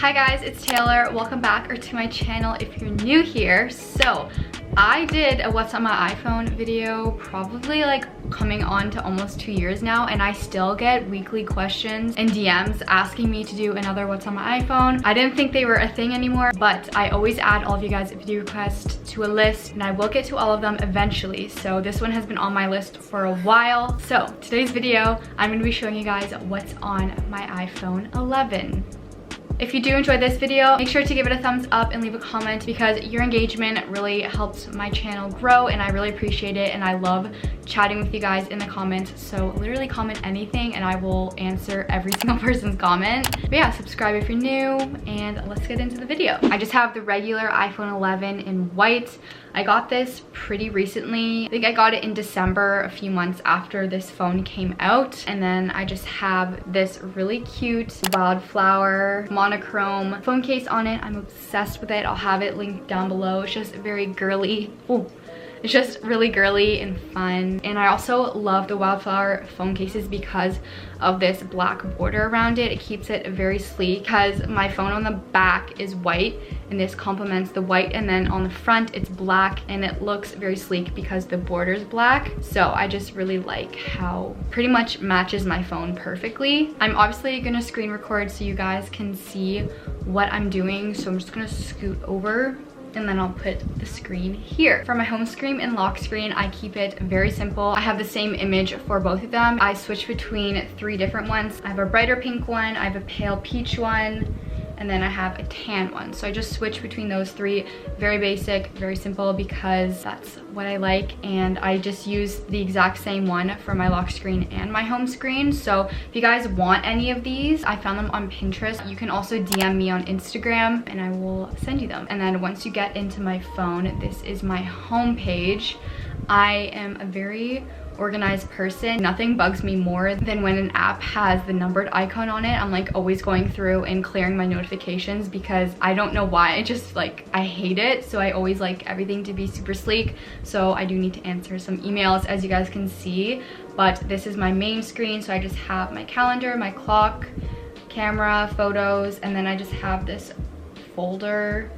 Hi guys, it's Taylor. Welcome back to my channel if you're new here. So I did a what's on my iPhone video probably like coming on to almost 2 years now, and I still get weekly questions and DMs asking me to do another what's on my iPhone. I didn't think they were a thing anymore, but I always add all of you guys' video requests to a list and I will get to all of them eventually. So this one has been on my list for a while. So today's video, I'm gonna be showing you guys what's on my iPhone 11. If you do enjoy this video, make sure to give it a thumbs up and leave a comment because your engagement really helps my channel grow and I really appreciate it, and I love chatting with you guys in the comments. So literally comment anything and I will answer every single person's comment. But yeah, subscribe if you're new and let's get into the video. I just have the regular iPhone 11 in white. I got this pretty recently. I think I got it in December, a few months after this phone came out. And then I just have this really cute wildflower monochrome phone case on it. I'm obsessed with it. I'll have it linked down below. It's just very girly. Ooh. It's just really girly and fun. And I also love the wildflower phone cases because of this black border around it. It keeps it very sleek because my phone on the back is white and this complements the white, and then on the front it's black and it looks very sleek because the border is black. So I just really like how pretty much matches my phone perfectly. I'm obviously gonna screen record so you guys can see what I'm doing. So I'm just gonna scoot over and then I'll put the screen here. For my home screen and lock screen, I keep it very simple. I have the same image for both of them. I switch between 3 different ones. I have a brighter pink one, I have a pale peach one, and then I have a tan one. So I just switch between those 3. Very basic, very simple because that's what I like, and I just use the exact same one for my lock screen and my home screen. So if you guys want any of these, I found them on Pinterest. You can also DM me on Instagram and I will send you them. And then once you get into my phone, this is my home page. I am a very organized person. Nothing bugs me more than when an app has the numbered icon on it. I'm like always going through and clearing my notifications because I don't know why. I just like, I hate it. So I always like everything to be super sleek. So I do need to answer some emails, as you guys can see, but this is my main screen. So I just have my calendar, my clock, camera, photos, and then I just have this folder,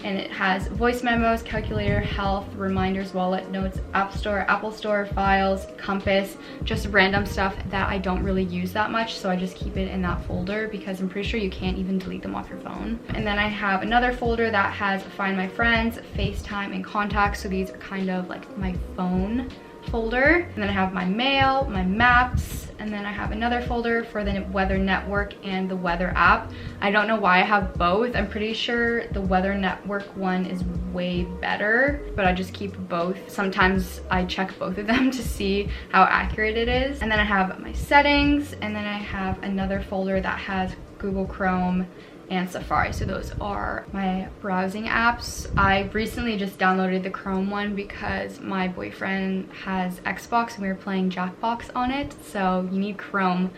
and it has voice memos, calculator, health, reminders, wallet, notes, app store, Apple store, files, compass, just random stuff that I don't really use that much. So I just keep it in that folder because I'm pretty sure you can't even delete them off your phone. And then I have another folder that has find my friends, FaceTime, and contacts. So these are kind of like my phone folder. And then I have my mail, my maps, and then I have another folder for the weather network and the weather app. I don't know why I have both. I'm pretty sure the weather network one is way better, but I just keep both. Sometimes I check both of them to see how accurate it is. And then I have my settings, and then I have another folder that has Google Chrome and Safari. So those are my browsing apps. I recently just downloaded the Chrome one because my boyfriend has Xbox and we were playing Jackbox on it. So you need Chrome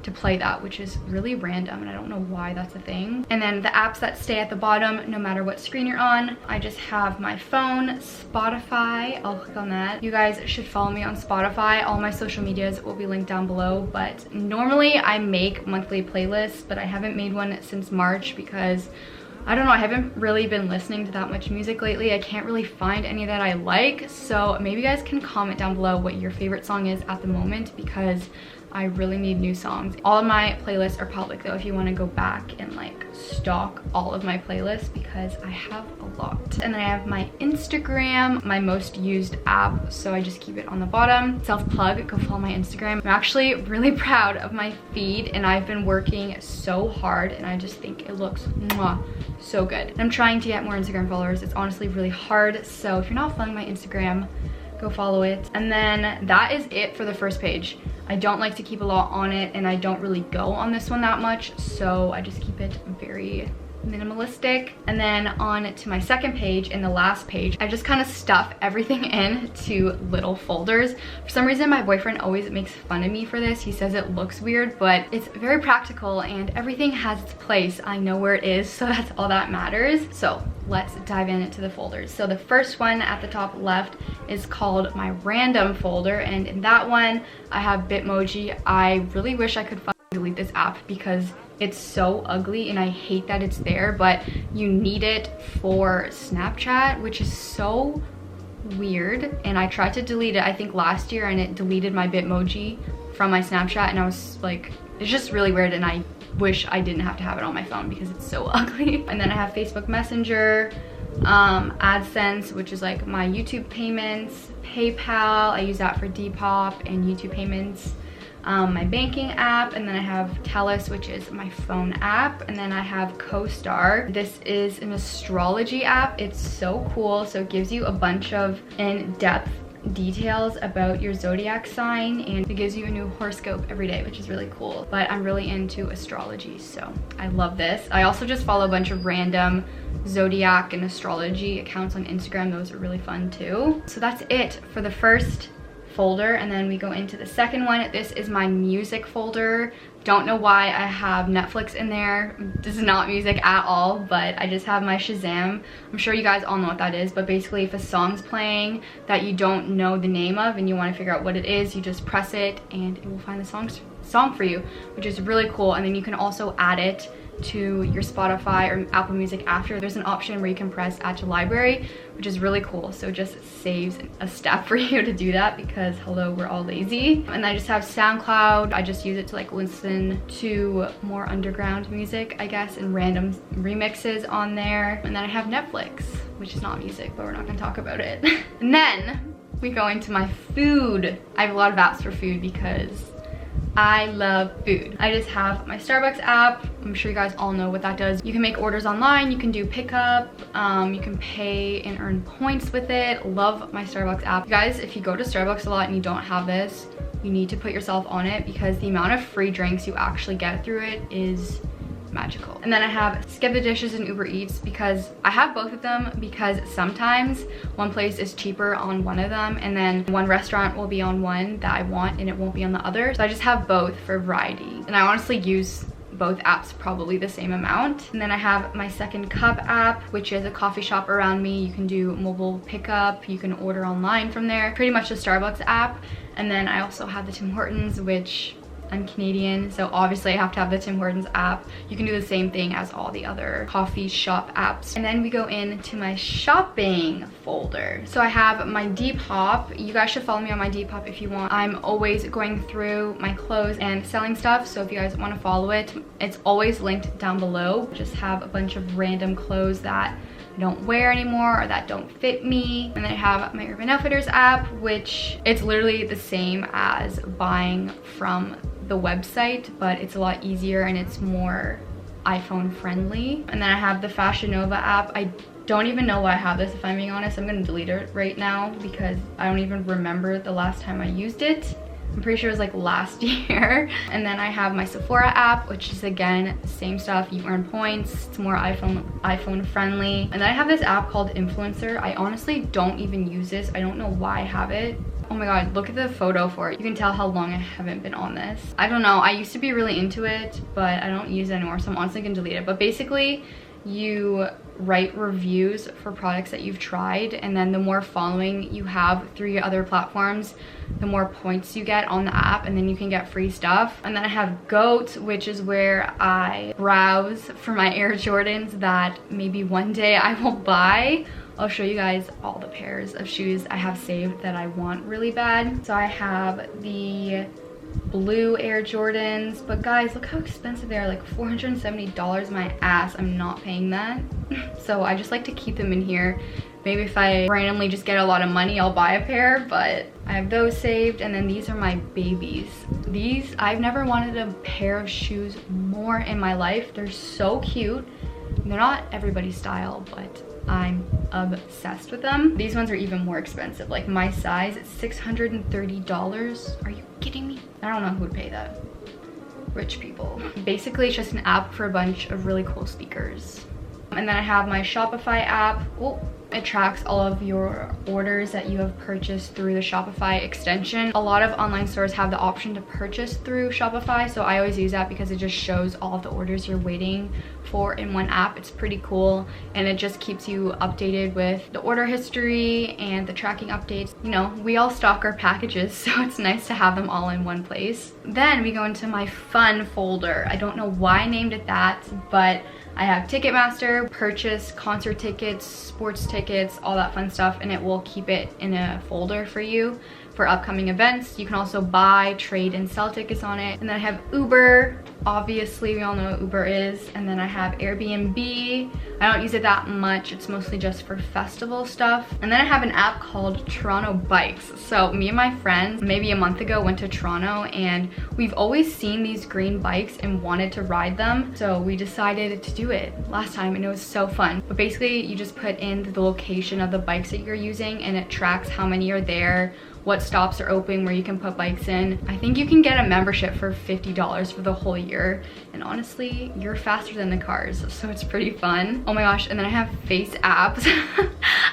to play that, which is really random and I don't know why that's a thing. And then the apps that stay at the bottom no matter what screen you're on, I just have my phone, Spotify, I'll click on that. You guys should follow me on Spotify. All my social medias will be linked down below, but normally I make monthly playlists, but I haven't made one since March because I don't know, I haven't really been listening to that much music lately. I can't really find any that I like. So maybe you guys can comment down below what your favorite song is at the moment because I really need new songs. All of my playlists are public though if you want to go back and like stalk all of my playlists because I have a lot. And then I have my Instagram, my most used app, so I just keep it on the bottom. Self-plug, go follow my Instagram. I'm actually really proud of my feed and I've been working so hard and I just think it looks mwah, so good. And I'm trying to get more Instagram followers. It's honestly really hard, so if you're not following my Instagram, go follow it. And then that is it for the first page. I don't like to keep a lot on it and I don't really go on this one that much, so I just keep it very minimalistic. And then on to my second page and the last page, I just kind of stuff everything into little folders. For some reason my boyfriend always makes fun of me for this. He says it looks weird, but it's very practical and everything has its place. I know where it is, so that's all that matters. So let's dive into the folders. So the first one at the top left is called my random folder, and in that one I have Bitmoji. I really wish I could find delete this app because it's so ugly and I hate that it's there, but you need it for Snapchat, which is so weird. And I tried to delete it I think last year, and it deleted my Bitmoji from my Snapchat, and I was like, it's just really weird, and I wish I didn't have to have it on my phone because it's so ugly. And then I have Facebook Messenger, AdSense, which is like my YouTube payments, PayPal, I use that for Depop and YouTube payments, my banking app, and then I have Telus, which is my phone app, and then I have CoStar. This is an astrology app. It's so cool. So it gives you a bunch of in-depth details about your zodiac sign, and it gives you a new horoscope every day, which is really cool. But I'm really into astrology, so I love this. I also just follow a bunch of random zodiac and astrology accounts on Instagram. Those are really fun too. So that's it for the first folder, and then we go into the second one. This is my music folder. Don't know why I have Netflix in there. This is not music at all, but I just have my Shazam. I'm sure you guys all know what that is, but basically if a song's playing that you don't know the name of and you want to figure out what it is, you just press it and it will find the song for you, which is really cool. And then you can also add it to your Spotify or Apple Music after. There's an option where you can press add to library, which is really cool. So it just saves a step for you to do that because hello, we're all lazy. And I just have SoundCloud. I just use it to like listen to more underground music, I guess, and random remixes on there. And then I have Netflix, which is not music, but we're not gonna talk about it. And then we go into my food. I have a lot of apps for food because I love food. I just have my Starbucks app. I'm sure you guys all know what that does. You can make orders online, you can do pickup, you can pay and earn points with it. Love my Starbucks app. You guys, if you go to Starbucks a lot and you don't have this, you need to put yourself on it because the amount of free drinks you actually get through it is magical. And then I have Skip the Dishes and Uber Eats because I have both of them because sometimes one place is cheaper on one of them and then one restaurant will be on one that I want and it won't be on the other. So I just have both for variety. And I honestly use both apps probably the same amount. And then I have my Second Cup app, which is a coffee shop around me. You can do mobile pickup, you can order online from there. Pretty much the Starbucks app. And then I also have the Tim Hortons, which I'm Canadian, so obviously I have to have the Tim Hortons app. You can do the same thing as all the other coffee shop apps. And then we go into my shopping folder. So I have my Depop. You guys should follow me on my Depop if you want. I'm always going through my clothes and selling stuff, so if you guys want to follow it, it's always linked down below. Just have a bunch of random clothes that I don't wear anymore or that don't fit me. And then I have my Urban Outfitters app, which it's literally the same as buying from the website, but it's a lot easier and it's more iPhone friendly. And then I have the Fashion Nova app. I don't even know why I have this, if I'm being honest. I'm gonna delete it right now because I don't even remember the last time I used it. I'm pretty sure it was like last year. And then I have my Sephora app, which is again, same stuff. You earn points. It's more iPhone friendly. And then I have this app called Influencer. I honestly don't even use this. I don't know why I have it. Oh my god, look at the photo for it. You can tell how long I haven't been on this. I don't know, I used to be really into it, but I don't use it anymore, so I'm honestly gonna delete it. But basically, you write reviews for products that you've tried, and then the more following you have through your other platforms, the more points you get on the app, and then you can get free stuff. And then I have GOAT, which is where I browse for my Air Jordans that maybe one day I will buy. I'll show you guys all the pairs of shoes I have saved that I want really bad. So I have the blue Air Jordans, but guys, look how expensive they are, like $470. My ass, I'm not paying that. So I just like to keep them in here. Maybe if I randomly just get a lot of money, I'll buy a pair, but I have those saved. And then these are my babies. These, I've never wanted a pair of shoes more in my life. They're so cute. They're not everybody's style, but I'm obsessed with them. These ones are even more expensive. Like my size, it's $630. Are you kidding me? I don't know who would pay that. Rich people. Basically, it's just an app for a bunch of really cool speakers. And then I have my Shopify app. Oh, It tracks all of your orders that you have purchased through the Shopify extension. A lot of online stores have the option to purchase through Shopify, so I always use that because it just shows all of the orders you're waiting for in one app. It's pretty cool, and it just keeps you updated with the order history and the tracking updates. You know, we all stock our packages, so it's nice to have them all in one place. Then we go into my fun folder. I don't know why I named it that, but I have Ticketmaster, purchase concert tickets, sports tickets, all that fun stuff, and it will keep it in a folder for you for upcoming events. You can also buy, trade, and sell tickets on it. And then I have Uber. Obviously, we all know what Uber is. And then I have Airbnb. I don't use it that much. It's mostly just for festival stuff. And then I have an app called Toronto Bikes. So me and my friends, maybe a month ago, went to Toronto, and we've always seen these green bikes and wanted to ride them. So we decided to do it last time, and it was so fun. But basically, you just put in the location of the bikes that you're using, and it tracks how many are there, what stops are open, where you can put bikes in. I think you can get a membership for $50 for the whole year. And honestly, you're faster than the cars, so it's pretty fun. Oh my gosh, and then I have face apps.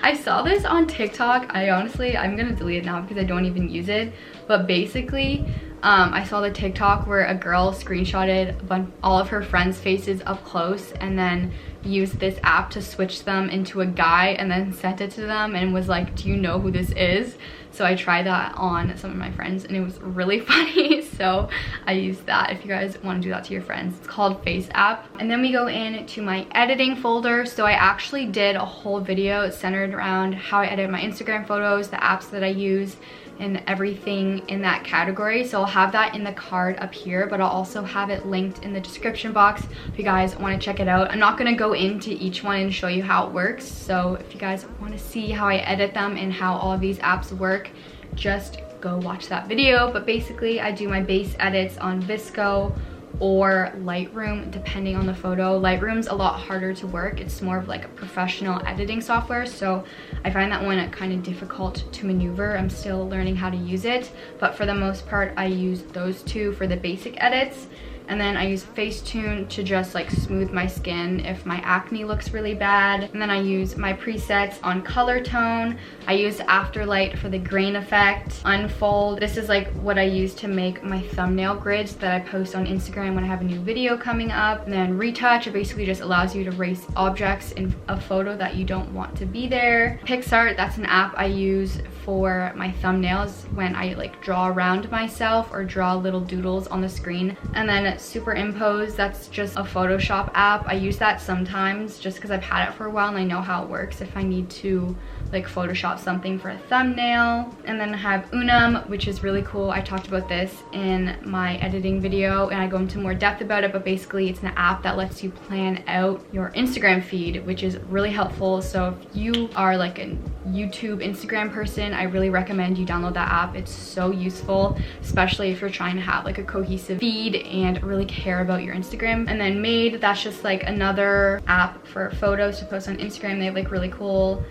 I saw this on TikTok. I'm gonna delete it now because I don't even use it. But basically, I saw the TikTok where a girl screenshotted all of her friends' faces up close and then used this app to switch them into a guy and then sent it to them and was like, do you know who this is? So I tried that on some of my friends and it was really funny. So I used that if you guys want to do that to your friends. It's called Face App. And then we go into my editing folder. So I actually did a whole video centered around how I edit my Instagram photos, the apps that I use, and everything in that category. So I'll have that in the card up here, but I'll also have it linked in the description box if you guys want to check it out. I'm not going to go into each one and show you how it works. So if you guys want to see how I edit them and how all of these apps work, just go watch that video. But basically, I do my base edits on Visco or Lightroom depending on the photo. Lightroom's a lot harder to work. It's more of like a professional editing software, so I find that one kind of difficult to maneuver. I'm still learning how to use it, but for the most part I use those two for the basic edits. And then I use Facetune to just like smooth my skin if my acne looks really bad. And then I use my presets on color tone. I use Afterlight for the grain effect. Unfold, this is like what I use to make my thumbnail grids that I post on Instagram when I have a new video coming up. And then Retouch, it basically just allows you to erase objects in a photo that you don't want to be there. Picsart, that's an app I use for my thumbnails when I like draw around myself or draw little doodles on the screen. And then Superimpose, that's just a Photoshop app. I use that sometimes just because I've had it for a while and I know how it works if I need to like Photoshop something for a thumbnail. And then I have Unum, which is really cool. I talked about this in my editing video and I go into more depth about it, but basically it's an app that lets you plan out your Instagram feed, which is really helpful. So if you are like a YouTube Instagram person, I really recommend you download that app. It's so useful, especially if you're trying to have like a cohesive feed and really care about your Instagram. And then Made, that's just like another app for photos to post on Instagram. They have like really cool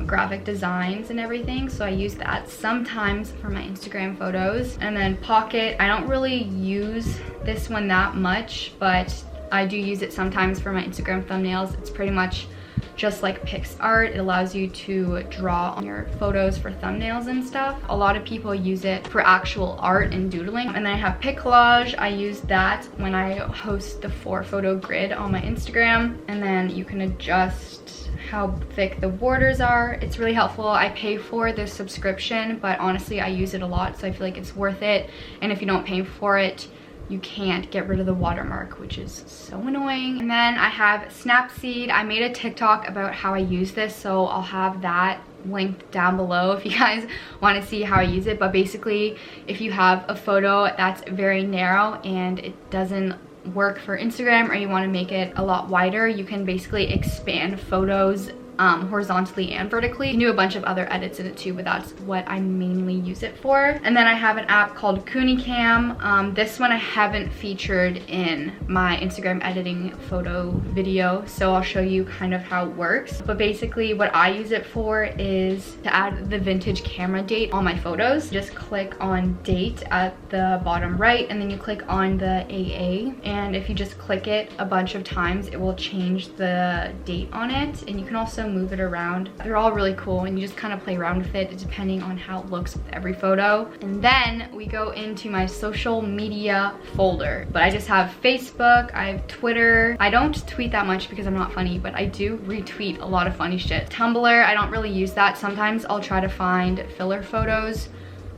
graphic designs and everything, so I use that sometimes for my Instagram photos. And then Pocket, I don't really use this one that much, but I do use it sometimes for my Instagram thumbnails. It's pretty much just like picsart. It allows you to draw on your photos for thumbnails and stuff. A lot of people use it for actual art and doodling. And then I have Piccollage. I use that when I host the 4-photo grid on my Instagram. And then you can adjust how thick the borders are. It's really helpful. I pay for this subscription, but honestly I use it a lot, so I feel like it's worth it. And if you don't pay for it, you can't get rid of the watermark, which is so annoying. And then I have Snapseed. I made a TikTok about how I use this, so I'll have that linked down below if you guys want to see how I use it. But basically, if you have a photo that's very narrow and it doesn't work for Instagram, or you want to make it a lot wider, you can basically expand photos horizontally and vertically. You can do a bunch of other edits in it too, but that's what I mainly use it for. And then I have an app called Cam. This one I haven't featured in my Instagram editing photo video, so I'll show you kind of how it works. But basically what I use it for is to add the vintage camera date on my photos. Just click on date at the bottom right, and then you click on the AA, and if you just click it a bunch of times, it will change the date on it. And you can also also move it around. They're all really cool, and you just kind of play around with it depending on how it looks with every photo. And then we go into my social media folder. But I just have Facebook, I have Twitter. I don't tweet that much because I'm not funny, but I do retweet a lot of funny shit. Tumblr, I don't really use that. Sometimes I'll try to find filler photos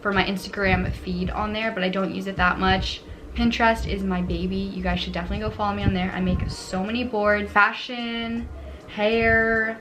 for my Instagram feed on there, but I don't use it that much. Pinterest is my baby. You guys should definitely go follow me on there. I make so many boards, fashion, hair,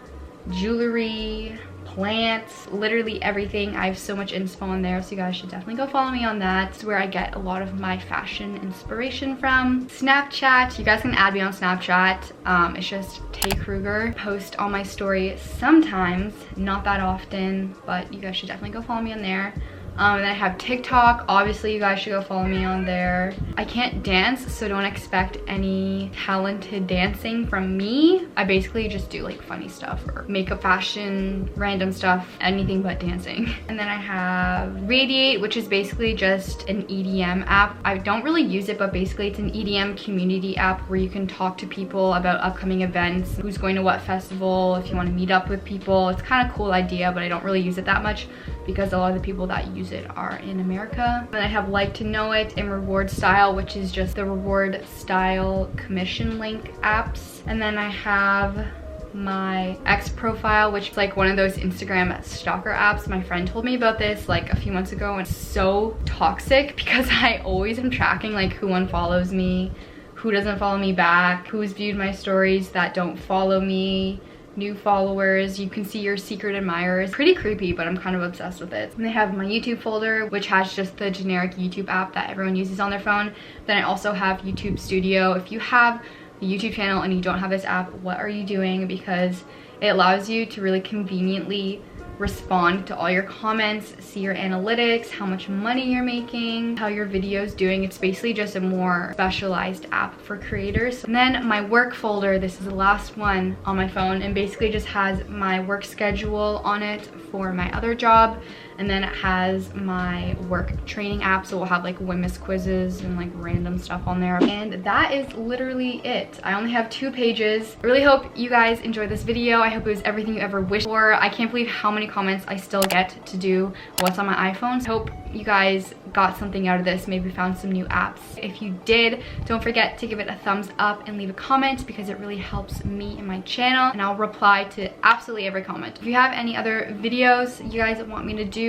jewelry, plants, literally everything. I have so much inspo on there, so you guys should definitely go follow me on that. It's where I get a lot of my fashion inspiration from. Snapchat, you guys can add me on Snapchat. It's just Tay Kruger. Post on my story sometimes, not that often, but you guys should definitely go follow me on there. And then I have TikTok. Obviously, you guys should go follow me on there. I can't dance, so don't expect any talented dancing from me. I basically just do like funny stuff or makeup, fashion, random stuff, anything but dancing. And then I have Radiate, which is basically just an EDM app. I don't really use it, but basically it's an EDM community app where you can talk to people about upcoming events, who's going to what festival, if you want to meet up with people. It's kind of a cool idea, but I don't really use it that much because a lot of the people that use it are in America. Then I have Like to Know It and Reward Style, which is just the reward style commission link apps. And then I have my X profile, which is like one of those Instagram stalker apps. My friend told me about this like a few months ago, and it's so toxic because I always am tracking like who unfollows me, who doesn't follow me back, who's viewed my stories that don't follow me, new followers. You can see your secret admirers. Pretty creepy, but I'm kind of obsessed with it. And they have my YouTube folder, which has just the generic YouTube app that everyone uses on their phone. Then I also have YouTube Studio. If you have a YouTube channel and you don't have this app, what are you doing? Because it allows you to really conveniently respond to all your comments, see your analytics, how much money you're making, how your video's doing. It's basically just a more specialized app for creators. And then my work folder, this is the last one on my phone, and basically just has my work schedule on it for my other job. And then it has my work training app, so we'll have like WMIS quizzes and like random stuff on there. And that is literally it. I only have 2 pages. I really hope you guys enjoyed this video. I hope it was everything you ever wished for. I can't believe how many comments I still get to do what's on my iPhone. So I hope you guys got something out of this, maybe found some new apps. If you did, don't forget to give it a thumbs up and leave a comment because it really helps me and my channel, and I'll reply to absolutely every comment. If you have any other videos you guys want me to do,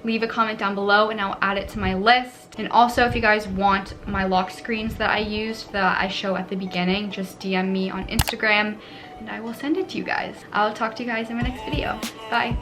leave a comment down below and I'll add it to my list. And also, if you guys want my lock screens that I used that I show at the beginning, just DM me on Instagram and I will send it to you guys. I'll talk to you guys in my next video. Bye.